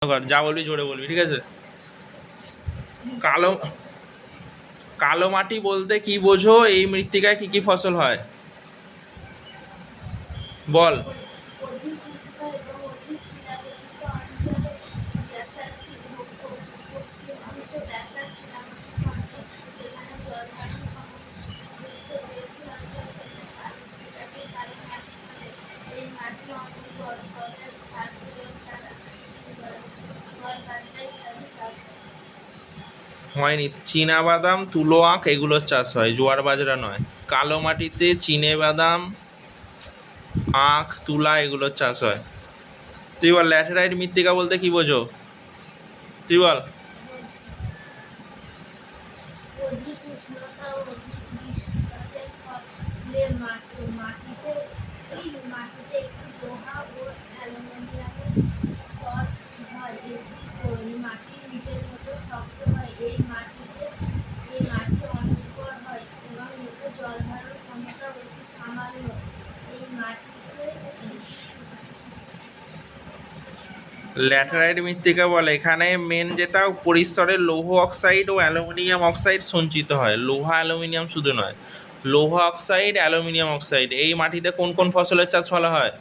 যা বলবি জোরে বলবি, ঠিক আছে? কালো কালো মাটি বলতে কি বোঝো? এই মৃত্তিকায় কি কি ফসল হয় বল। অধিক উষ্ণ এবং অধিক শিলাবৃত অঞ্চলে পশ্চিমাংশে ব্যাসাল্ট শিলাবৃত অঞ্চল, যেখানে জল ধারণ ক্ষমতা বেশি অঞ্চল, সেখানে বালির কালো মাটি ফলে। এই মাটি অনুর্বর ফলে সার প্রয়োগ দ্বারা জোয়ার বাজরা ইত্যাদি চাষ হয়। হয়নি, চীনা বাদাম, তুলো আখ এগুলোর চাষ হয়, জোয়ার বাজরা নয়। কালো মাটিতে চীনে বাদাম, আখ, তুলা এগুলোর চাষ হয়। তুই বল ল্যাটেরাইট মৃত্তিকা বলতে কি বোঝো? তুই বল। অধিক উষ্ণতা ও অধিক বৃষ্টিপাতের ফলে মাটিতে একটি লোহা ও অ্যালুমিনিয়ামের স্তর হয়। এটি মাটির ইটের মতো শক্ত হয়। এই মাটি অনুর্বর হয় এবং এতে জল ধারণ ক্ষমতা অতি সামান্য। এই মাটিতে ল্যাটেরাইট মৃত্তিকা বলে এখানে মেন যেটা পরিস্তরে লৌহ অক্সাইড ও অ্যালুমিনিয়াম অক্সাইড সঞ্চিত হয়। লোহা অ্যালুমিনিয়াম শুধু নয়, লৌহ অক্সাইড, অ্যালুমিনিয়াম অক্সাইড। এই মাটিতে কোন কোন ফসলের চাষ ভালো হয়?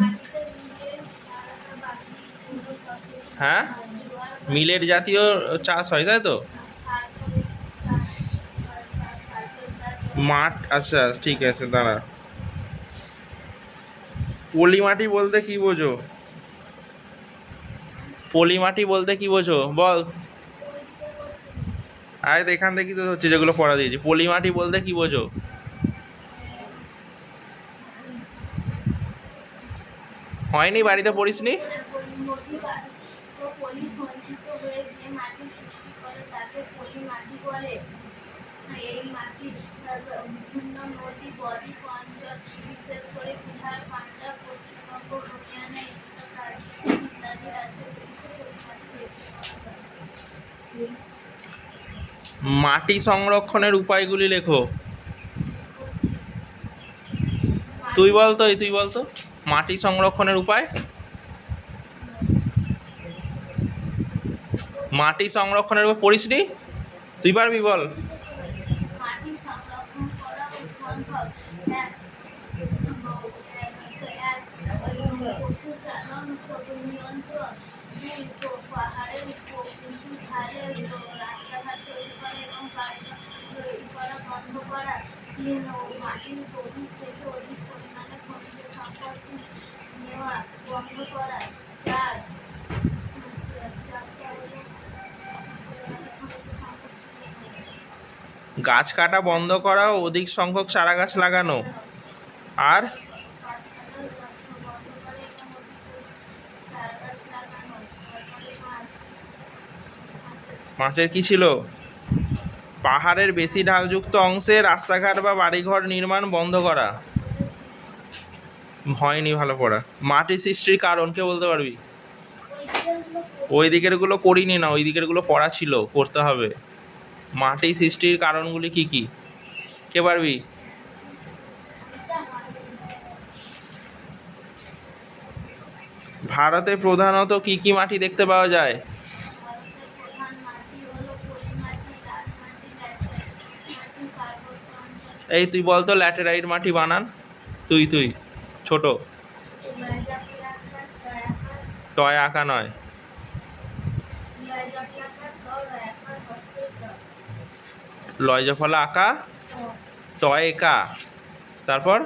মাটিতে মিলেট, ছাড়া বাকি কোনো ফসল হ্যাঁ, জোয়ার মিলেট জাতীয় চাষ হয়, তাই তো? মাঠ, আচ্ছা ঠিক আছে, দাঁড়া। পলি মাটি বলতে কি বোঝো? পলি মাটি বলতে কি বোঝো বল। আরে এখান থেকে তো হচ্ছে যেগুলো পড়া দিয়েছি। পলি মাটি বলতে কি বোঝো? হয়নি, বাড়িতে পড়িসনি? পলি সঞ্চিত হয়ে যে মাটি সৃষ্টি করে তাকে পলি মাটি বলে। এই মাটি বিভিন্ন নদী বদ্বীপ অঞ্চল, বিশেষ করে বিহার, পাঞ্জাব, পশ্চিমবঙ্গ, হরিয়ানা ইত্যাদি রাজ্যগুলিতে পরিমাটি দেখতে পাওয়া যায়। মাটি সংরক্ষণের উপায়গুলি লেখো। তুই বলতো মাটি সংরক্ষণের উপায়। মাটি সংরক্ষণের উপায় পড়িসনি? তুই পারবি, বল। মাটি সংরক্ষণ করা সম্ভব। পশু চালন নিয়ন্ত্রণ, পাহাড়ের উঁচু ধারে রাস্তাঘাট তৈরি করা এবং কারখানা তৈরি করা বন্ধ করা, মাটির গভীর থেকে অধিক পরিমাণে খনিজ সম্পদ নেওয়া বন্ধ করা, গাছ কাটা বন্ধ করা ও অধিক সংখ্যক চারা গাছ লাগানো। আর পাঁচের কি ছিল? পাহাড়ের বেশি ঢালযুক্ত অংশে রাস্তাঘাট বা বাড়িঘর নির্মাণ বন্ধ করা। হয়নি ভালো পড়া। মাটি সৃষ্টির কারণ কে বলতে পারবি? ওই দিকেরগুলো করিনি না, ওই দিকেরগুলো পড়া ছিল, করতে হবে। মাটি সৃষ্টির কারণগুলি কি কি, কে পারবি? ভারতে প্রধানত কি কি মাটি দেখতে পাওয়া যায়? এই তুই বলতো ল্যাটেরাইট মাটি বানান। তুই ছোট। টয় আঁকা নয়, লয় জফলা আঁকা, টয় একা, তারপর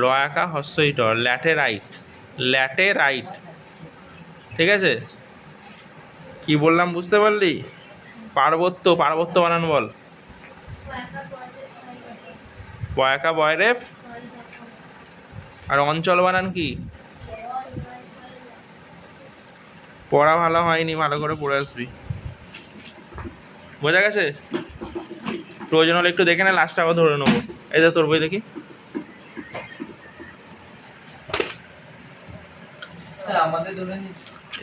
র আঁকা হস্যই ট, ল্যাটেরাইট। ঠিক আছে, কি বললাম বুঝতে পারলি? পার্বত্য বানান বল। বয়াকা বয়রেপ। আর অঞ্চল বানান কি? পড়া ভালো হয়নি, ভালো করে পড়ে আসবি। বোঝা গেছে? প্রয়োজন হলে একটু দেখে নে, লাস্টটা আবার ধরে নেবো। এই যে তোর বই দেখি।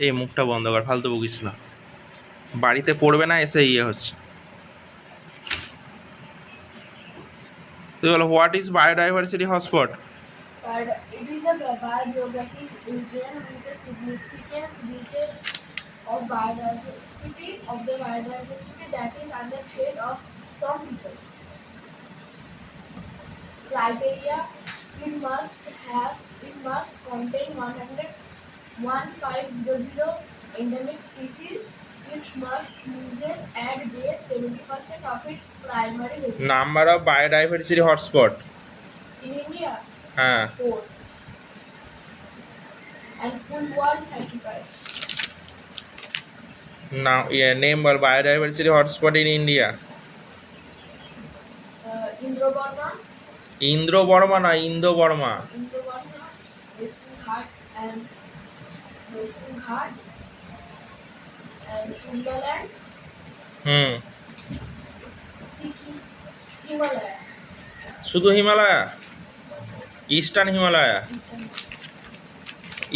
এই মুখটা বন্ধ কর, ফালতু বকিস না। বাড়িতে পড়বে না, এসে হচ্ছে। তুই বলো, what is biodiversity hotspot? But it is a biogeographic region with a significant reaches of biodiversity that is under threat of from people. Criteria: it must contain 1500 endemic species. It must uses at base 70% of its primary vegetation. Number of biodiversity hotspot In India, হ্যাঁ 4 and full world 35. না name বল biodiversity hotspot in India Indrobarma, Indra Burma না Indo Burma Western Ghats and Sundaland, হুম Sikkim, Himalaya, শুধু Himalaya eastern Himalaya Eastern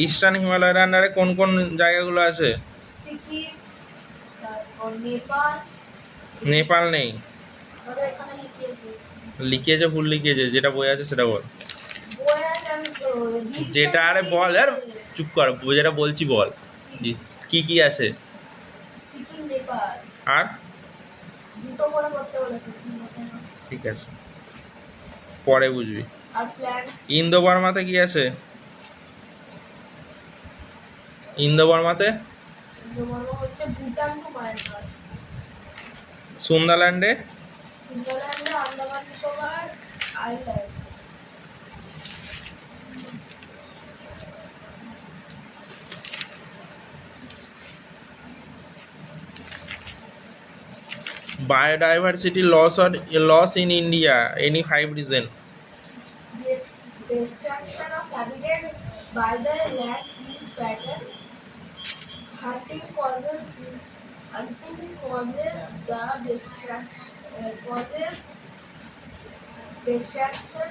eastern হিমালয়ের আন্ডারে কোন কোন জায়গাগুলো আছে Sikkim, তারপর নেপাল, নেপাল নেই আমাদের এখানে লিখিয়েছে লিখিয়েছে ভুল লিখিয়েছে যেটা বই আছে সেটা বল বই আছে আমি তো জিপ যেটা আরে বল আর চুপ কর যেটা বলছি বল কি কি আছে সিকিম নেপাল আর দুটো করে করতে বলেছে ঠিক আছে পরে বুঝবি আর প্ল্যান ইন্দো বর্মাতে কি আছে ইন্দো বর্মাতে ইন্দ্রবর্মা হচ্ছে ভুটান টু মায়ানমার, সুন্দারল্যান্ডে সুইজারল্যান্ডে Andaman Nicobar island, biodiversity loss in India any 5 reason the destruction of habitat by the land use pattern, hunting causes the destruction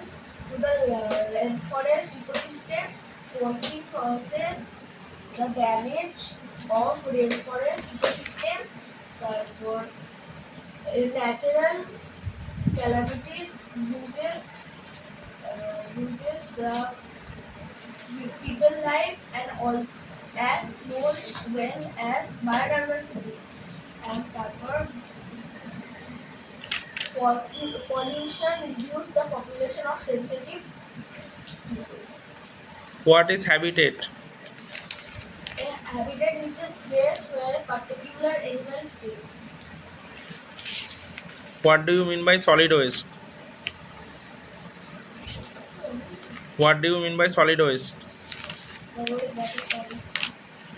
to the rainforest ecosystem. Poaching causes the damage of rainforest ecosystem. Therefore, natural calamities uses the people life and all as well as biodiversity, and therefore pollution reduce the population of sensitive species. what is habitat A habitat is a place where a particular animal stays. what do you mean by solid waste what do you mean by solid waste Otherwise, that is solid.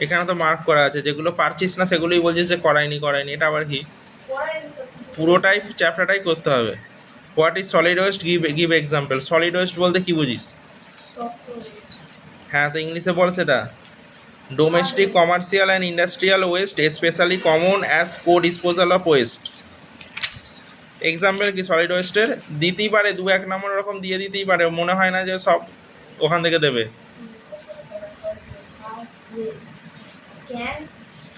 এখানে তো mark করা আছে যেগুলো পারছিস না সেগুলোই বলছিস যে করাইনি এটা আবার কি পুরোটাই চ্যাপ্টারটাই করতে হবে what is solid waste give example solid waste বলতে কি বুঝিস হ্যাঁ তো ইংলিশে বল সেটা domestic commercial and industrial waste specially common as co disposal of West example কি সলিড ওয়েস্টের দিতেই পারে 2-1 নম্বর এরকম দিয়ে দিতেই পারে মনে হয় না যে সব ওখান থেকে দেবে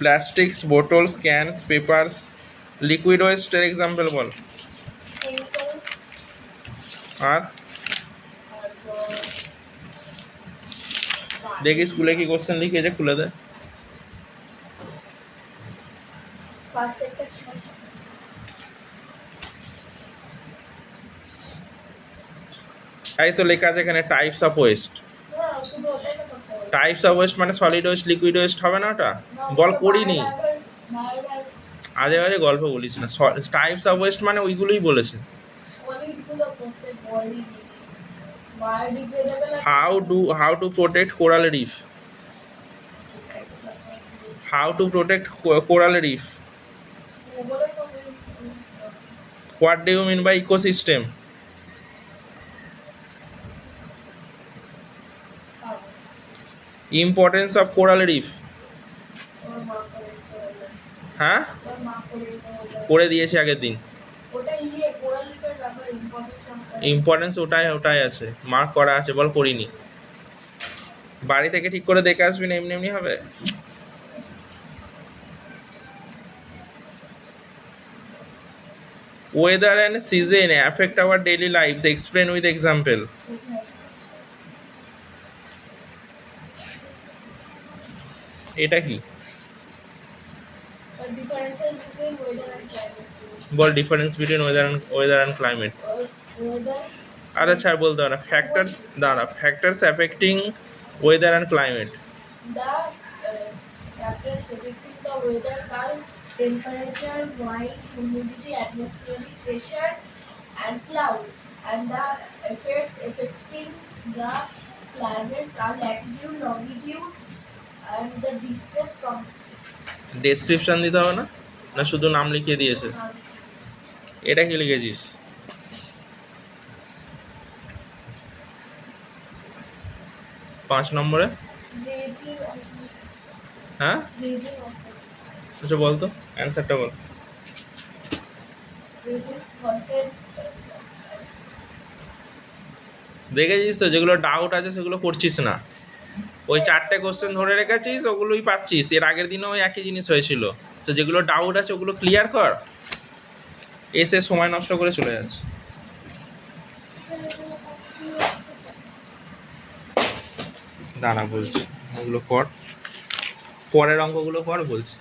plastics bottles cans papers liquid ওয়েস্টের এক্সাম্পল বল আর দেখি স্কুলে কি কোশ্চেন লিখেছে খুলে দে ফার্স্ট একটা ছিল এই তো লেখা আছে এখানে টাইপস অফ ওয়েস্ট শুধু ওটাই তো করতে হবে টাইপস অফ ওয়েস্ট মানে সলিড ওয়েস্ট লিকুইড ওয়েস্ট হবে না ওটা বল করিনি আজে বাজে গল্প বলিস না টাইপস অফ ওয়েস্ট মানে ওইগুলোই বলেছে সলিডগুলো করতে বলি biodegradable how to protect coral reef how to protect coral reef ওগুলোই তো what do you mean by ecosystem importance of coral reef হ্যাঁ করে দিয়েছি আগের দিন ওটা কোরাল রিফের ব্যাপারে ইম্পর্টেন্স ওটাই আছে মার্ক করা আছে বল করিনি বাড়ি থেকে ঠিক করে দেখে আসবি না এমনি এমনি হবে weather and season affect our daily lives explain with example এটা কি? Differences between weather and climate. Ball difference between weather and climate. Weather. আরে ছাড় বলতে হবে না, ফ্যাক্টরস দাঁড়া, factors affecting weather and climate. The factors affecting the weather are temperature, wind, humidity, atmospheric pressure, and cloud. And the effects affecting the planets are latitude, longitude, and the distance from the sea. Description দিতে হবে না, না শুধু নাম লিখিয়ে দিয়েছে? এটা কি লিখেছিস? 5 নম্বরে। Raging osmosis. হ্যাঁ Raging osmosis. আচ্ছা বল তো, অ্যান্সারটা বল। It is content. দেখেছিস তো, যেগুলো ডাউট আছে সেগুলো করছিস না। ওই 4টে কোশ্চেন ধরে রেখেছিস, ওগুলোই পাচ্ছিস। এর আগের দিনও ওই একই জিনিস হয়েছিল। তো যেগুলো ডাউট আছে ওগুলো ক্লিয়ার কর, এসে সময় নষ্ট করে চলে যাচ্ছে। দাঁড়া বলছি, ওগুলো কর, পরের অঙ্কগুলো কর বলছি।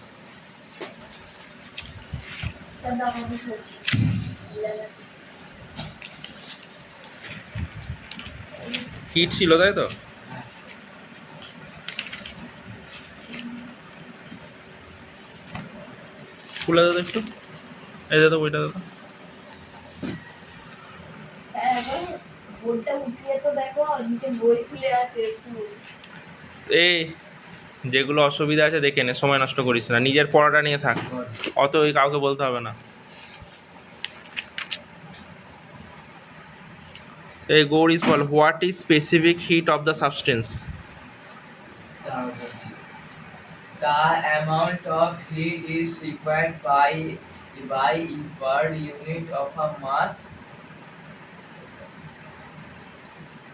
হিট ছিল তাই তো? খুলে দাও তো একটু, এই দাদা বইটা দাদা। বোর্ডটা উঠিয়ে তো দেখো, নিচে বই খুলে আছে একটু। এই যেগুলো অসুবিধা আছে দেখে নে, সময় নষ্ট করিস না, নিজের পড়াটা নিয়ে থাক, অত ওই কাউকে বলতে হবে না। এই গৌরীশ বল, what is specific heat of the substance? The amount of heat is required by per unit of a mass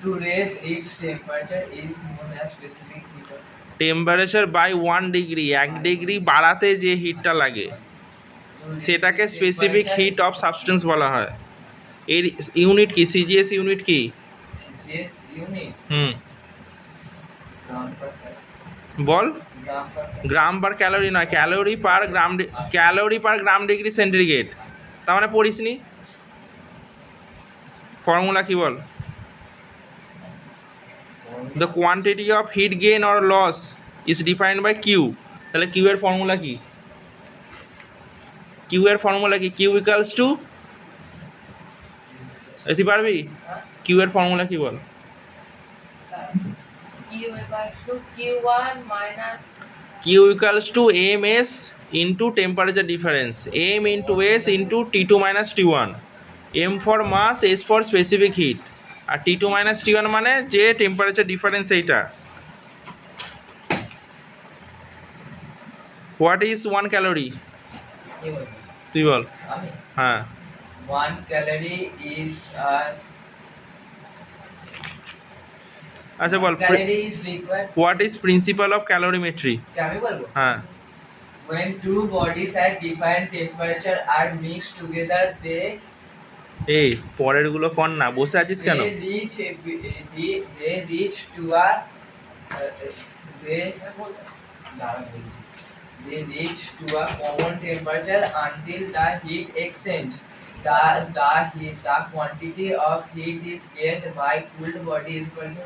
to raise its temperature is known as specific heat of temperature by 1 degree, 1 degree বাড়াতে যে হিটটা লাগে সেটাকে specific heat of substance বলা হয়। এর unit কি? CGS unit কি? CCS unit gram per বল। gram per gram per calorie নয়, calorie per gram, calorie per gram degree centigrade. তার মানে পড়িসনি? ফর্মুলা কি বল? The quantity of heat gain or loss is defined by Q. তাহলে Q এর ফর্মুলা কি? কিউ এর ফর্মুলা কি? কিউ ইকালস টু, এটি পারবি? কিউ এর ফর্মুলা কি বল? Q equals to Q1 minus Q equals two M S into temperature difference, M into S into T two minus T one. M for mass, S for specific heat, আর T two minus T one মানে যে temperature difference এইটা। What is 1 calorie? তুই বল। হ্যাঁ 1 calorie is আচ্ছা বল, calorie is required what is principle of calorimetry? আমি বলবো হ্যাঁ when two bodies at different temperature are mixed together এই পরের গুলো কর না, বসে আছিস কেন? they reach to a they reach to a common temperature until the heat exchange. The quantity of heat is gained by cooled body is equal to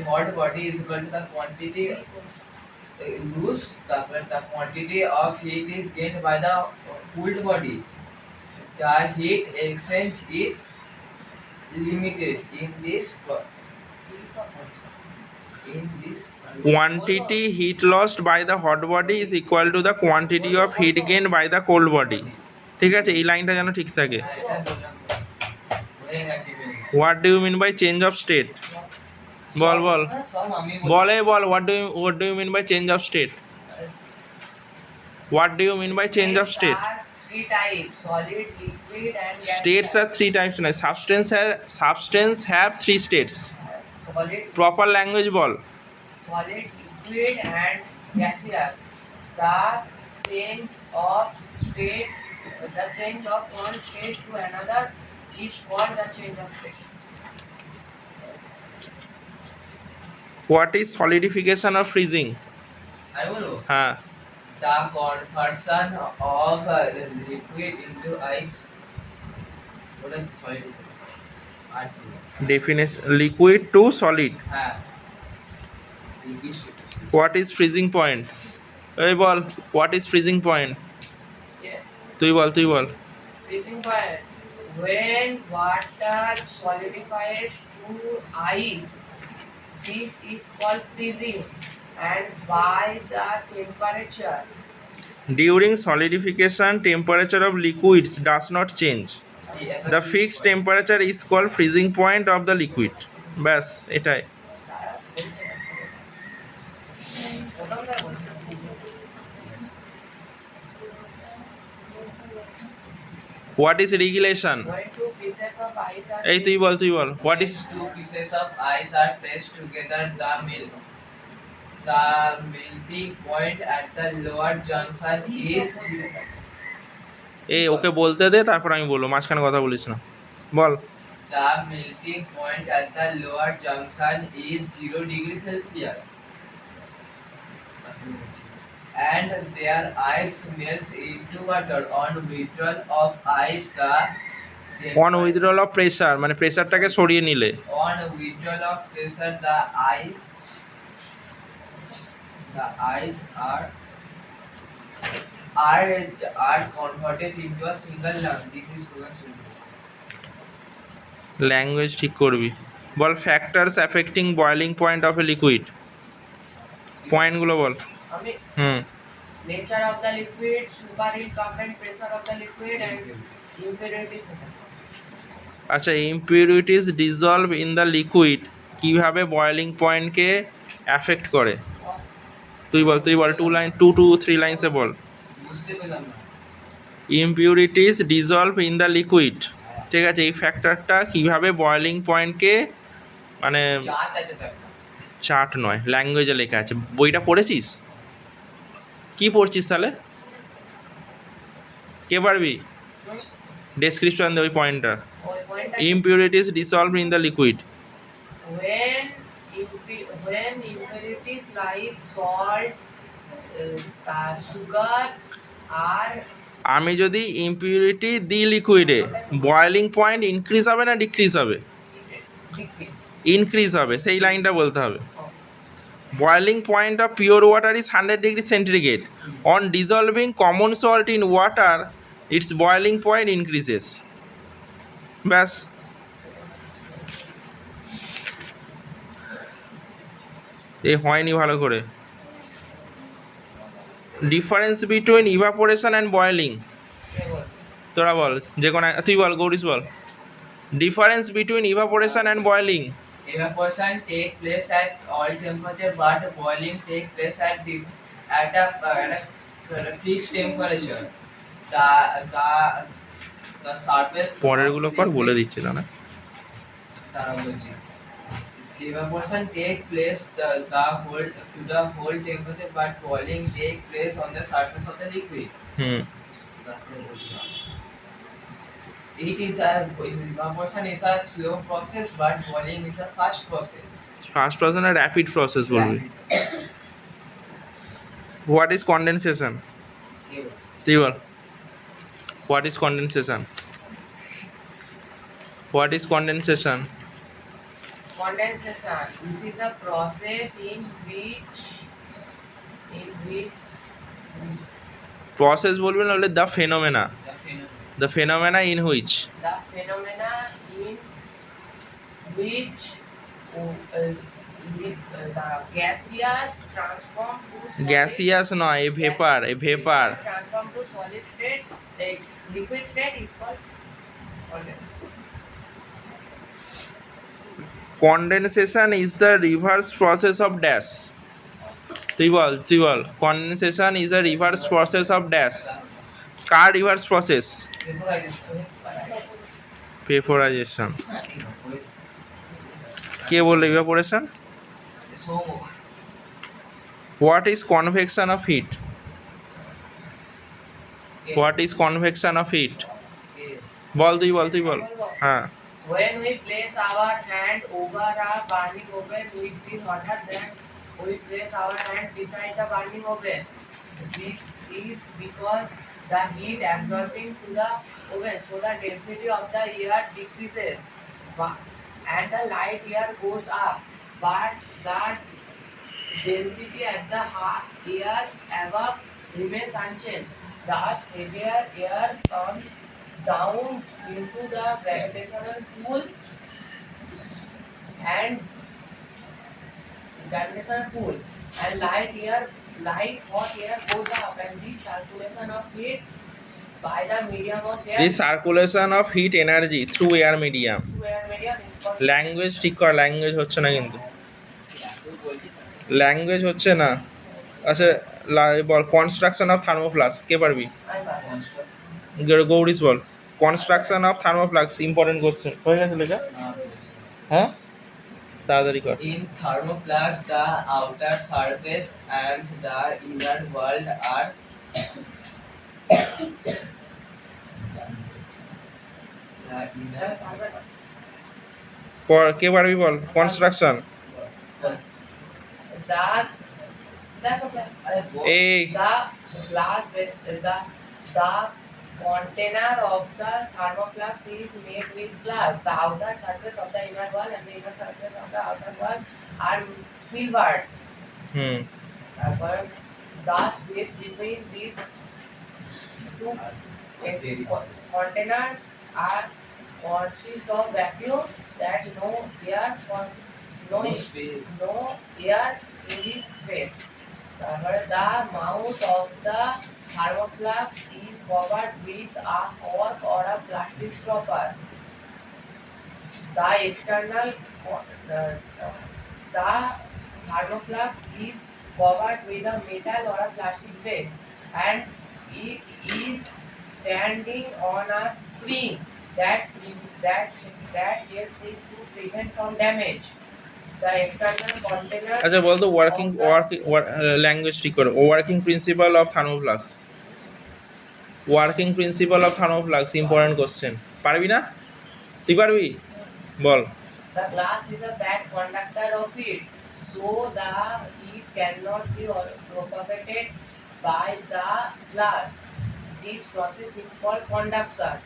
hot body is equal to the quantity loose the quantity of heat is gained by the cooled body. The heat exchange is limited in this quantity heat lost by the hot body is equal to the quantity of heat gain by the cold body. ঠিক আছে, এই লাইনটা যেন ঠিক থাকে। What do you mean by change of state? বল বল বলে বল, what do you mean by change of state? What do you mean by change of state? There are three types: solid, liquid, and gas. States are 3 types নয়, substance have 3 states. Solid, proper language ball. solid, liquid, and gaseous. The change of state, the change of one state to another is called the change of state. What is solidification or freezing? I will. হ্যাঁ, The conversion of liquid into ice. What is solid difference? Definition liquid to solid. হ্যাঁ English. What is freezing point? এই বল, what is freezing point? Yeah. তুই বল। Freezing point. When water solidifies to ice, this is called freezing. And by the temperature, During solidification, temperature of liquids does not change. The fixed temperature is called freezing point of the liquid. ব্যাস এটাই। What is regulation? when two pieces of ice are এই তুই বল what is Two pieces of ice are placed together. The melting point at the lower junction is এই ওকে বলতে দে, তারপর আমি বলবো, মাঝখানে কথা বলিস না, বল। the melting point at the lower junction is 0 degrees Celsius. And their ice melts into water. On withdrawal of ice, on withdrawal of pressure, মানে প্রেসারটাকে সরিয়ে নিলে। on withdrawal of pressure, the ice are converted into a single lump. This is sugar solution. Language ঠিক করবি। বল factors affecting boiling point of a liquid. পয়েন্টগুলো বল। I hmm, nature of the liquid, superincumbent pressure of the liquid, and impurities. আচ্ছা, ইমপিউরিটিস dissolved in the liquid কীভাবে boiling পয়েন্টকে affect করে? তুই বল 2 লাইনসে বল। বুঝতে পেলাম না। ইমপিউরিটিস ডিজলভ ইন দ্য লিকুইড, ঠিক আছে, এই ফ্যাক্টরটা কীভাবে বয়লিং পয়েন্টকে, মানে চার্ট আছে তো একটা। চার্ট নয়, ল্যাঙ্গুয়েজে লেখা আছে। বইটা পড়েছিস? কি পড়ছিস তাহলে? কে পারবি? ডেসক্রিপশন দে ওই পয়েন্টটা। ইমপিউরিটিস dissolve in the liquid. When impurities like salt, sugar are আমি যদি ইমপিউরিটি দিই লিকুইডে, বয়লিং পয়েন্ট ইনক্রিজ হবে না ডিক্রিজ হবে? decrease. ইনক্রিজ হবে, সেই লাইনটা বলতে হবে। Boiling point of pure water is 100 degree centigrade. On dissolving common salt in water, its boiling point increases. ব্যাস। এ হয়নি ভালো করে। Difference between evaporation and boiling. তোরা বল, যে কোনো তুই বল, গৌরীশ বল। Difference between evaporation and boiling. Evaporation take place at all temperature, but boiling take place at a fixed temperature. The surface. পরেরগুলো কর, বলে দিচ্ছি না। তারা বলছি evaporation take place to the whole temperature, but boiling take place on the surface of the liquid. Hmm, Evaporation is a slow process, but boiling is a fast process. First পার্সনের rapid process বলবি। What is condensation? তুই বল, what is condensation? What is condensation? Condensation. This is a process in which process বলবি না, হলে the phenomena. The phenomenon. The phenomena in which the phenomena in which the gaseous transform to solid, gaseous নয়, a vapour, transform to solid state, the liquid state is called condensation. Condensation is the reverse process of dash. তুই বল condensation is the reverse process of dash. কার reverse process? Vaporisation. কে বললো evaporation? So, what is convection of heat? What is convection of heat? বল তুই বল। হ্যাঁ, When we place our hand over a burning oven, we feel hotter than we place our hand beside the burning oven. This is because the heat absorbing to the oven, so the density of the air decreases, and the light air goes up. But the density at the air above remains unchanged. Thus, heavier air comes down into the gravitational pull and light hot air goes up, and this circulation of heat by the medium of air The circulation of heat energy through air medium. through air medium is called language ঠিক কর, language হচ্ছে না কিন্তু, language হচ্ছে না। আচ্ছা বল construction of Thermoflux, কে পারবি? গৌরিশ বল construction of thermoflask, important question. হয়ে গেছে লেখা? হ্যাঁ তাড়াতাড়ি কর। In thermoflux, the outer surface and the inner world are কে পারবি বল কনস্ট্রাকশন। এই the glass the container of the thermoflux is made with glass. The outer surface of the inner wall and the inner surface of the outer wall are silvered. Hmm But the space between these two containers are consist of vacuum that no air in this space. The mouth of the thermoflux is covered with a cork or a plastic stopper. The external the thermoflux is covered with a metal or a plastic base, and it is standing on a spring that helps it to prevent from damage. The external container আচ্ছা বল তো working of the- language ঠিক করো। Working principle of thermoflask, working principle of thermoflask important question. পারবি না? তুই পারবি বল। The glass is a bad conductor of heat, so the heat cannot be propagated by the glass. This process is called conduction.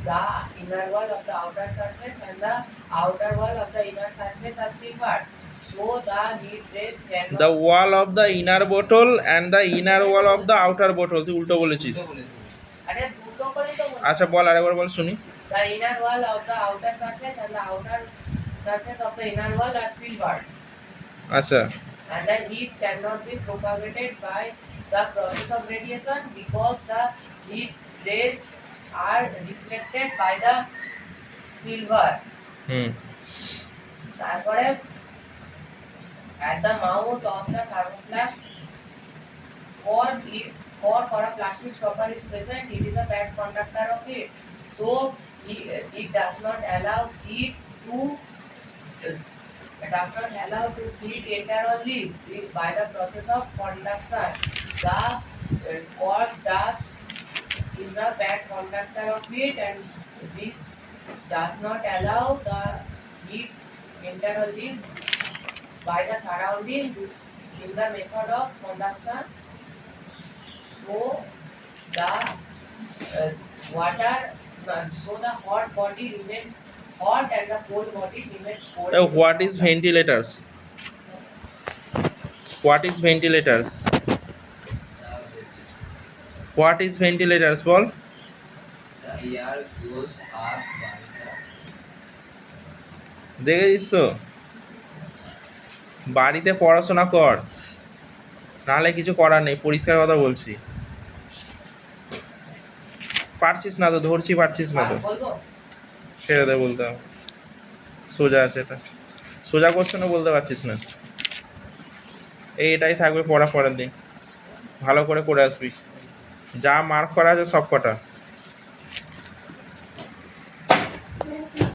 The inner wall of the outer surface and the outer wall of the inner surface are silvered, so the heat rays cannot. The wall of the inner bottle and the inner wall of the outer bottle, তুই উল্টো বলেছিস। আরে দুটো করেই তো বলছি। আচ্ছা বল আরেকবার বল শুনি। The inner wall of the outer surface and the outer surface of the inner wall are silvered, আচ্ছা and the heat cannot be propagated by the process of radiation because the heat rays are reflected by the silver. হুম তারপরে at the mouth of the thermoflask cork or a plastic stopper is present. It is a bad conductor of heat, so it does not allow heat to heat enter or leave by the process of conduction. The cork is a bad conductor of heat, and this does not allow the heat enter or leave by the surrounding in the method of conduction. So the the hot body remains hot and the cold body remains cold. What is ventilators? What is ventilators? What is ventilators বল। The air goes up by দেখেছিস তো, বাড়িতে পড়াশোনা কর, নাহলে কিছু করার নেই, পরিষ্কার কথা বলছি। পারছিস না তো, ধরছি পারছিস না তো, বলবো ছেড়ে দে, বলতে হবে। সোজা আছে এটা, সোজা কোশ্চেনও বলতে পারছিস না। এটাই থাকবে পড়া পরের দিন, ভালো করে আসবি, যা মার্ক করা আছে সব কটা।